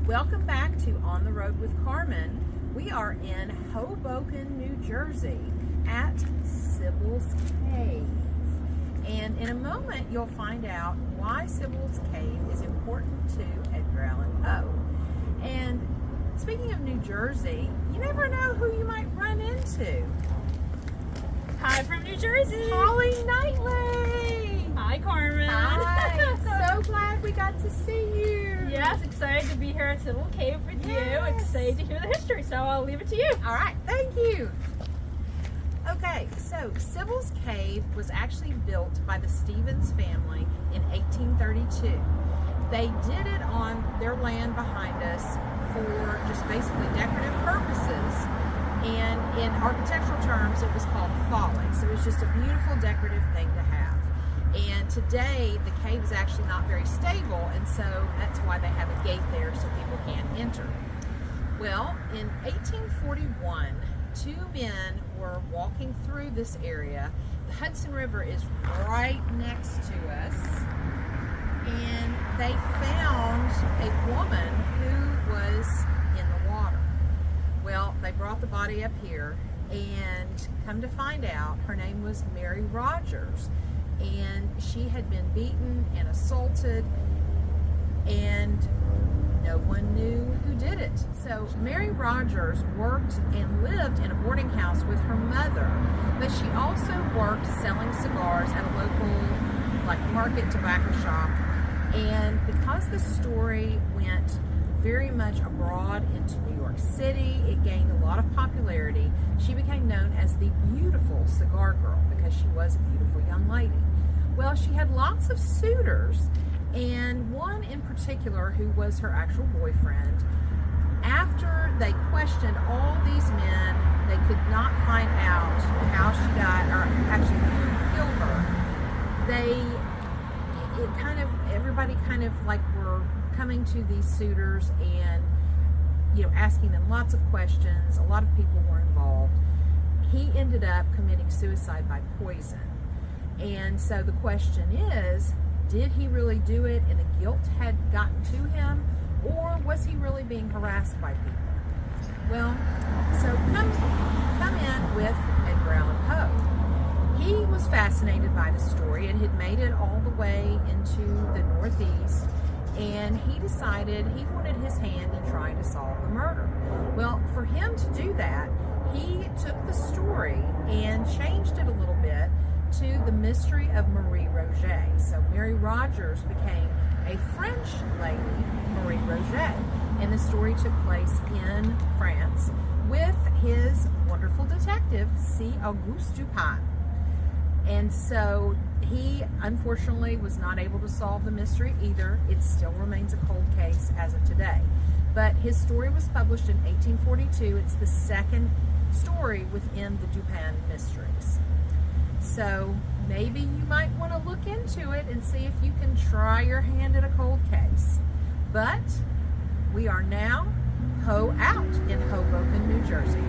Welcome back to On the Road with Carmen. We are in Hoboken, New Jersey at Sybil's Cave. And in a moment, you'll find out why Sybil's Cave is important to Edgar A. And speaking of New Jersey, you never know who you might run into. Hi from New Jersey. Holly Knightley. Hi, Carmen. Hi. So glad we got to see you. Yes, excited to be here at Sybil Cave with you. Excited to hear the history, so I'll leave it to you. All right, thank you. Okay, so Sybil's Cave was actually built by the Stevens family in 1832. They did it on their land behind us for just basically decorative purposes. And in architectural terms, it was called folly. So it was just a beautiful decorative thing to have. And today, the cave is actually not very stable, and so that's why they have a gate there so people can't enter. Well, in 1841, two men were walking through this area. The Hudson River is right next to us, and they found a woman who was in the water. Well, they brought the body up here, and come to find out, her name was Mary Rogers, and she had been beaten and assaulted, and no one knew who did it. So Mary Rogers worked and lived in a boarding house with her mother, but she also worked selling cigars at a local market tobacco shop. And because the story went very much abroad into New York City, it gained a lot of popularity. She became known as the beautiful cigar girl because she was a beautiful young lady. Well, she had lots of suitors, and one in particular who was her actual boyfriend. After they questioned all these men, they could not find out how she died, or actually who killed her. Everybody were coming to these suitors and, asking them lots of questions. A lot of people were involved. He ended up committing suicide by poison. And so the question is, did he really do it and the guilt had gotten to him, or was he really being harassed by people? Well, so come in with Edgar A. He was fascinated by the story and had made it all the way into the Northeast, and he decided he wanted his hand in trying to solve the murder. Well, for him to do that, he took the story and changed it a little bit to the mystery of Marie Roget. So Mary Rogers became a French lady, Marie Roget, and the story took place in France with his wonderful detective, C. Auguste Dupin. And so he, unfortunately, was not able to solve the mystery either. It still remains a cold case as of today. But his story was published in 1842. It's the second story within the Dupin mysteries. So maybe you might want to look into it and see if you can try your hand at a cold case. But we are now out in Hoboken, New Jersey.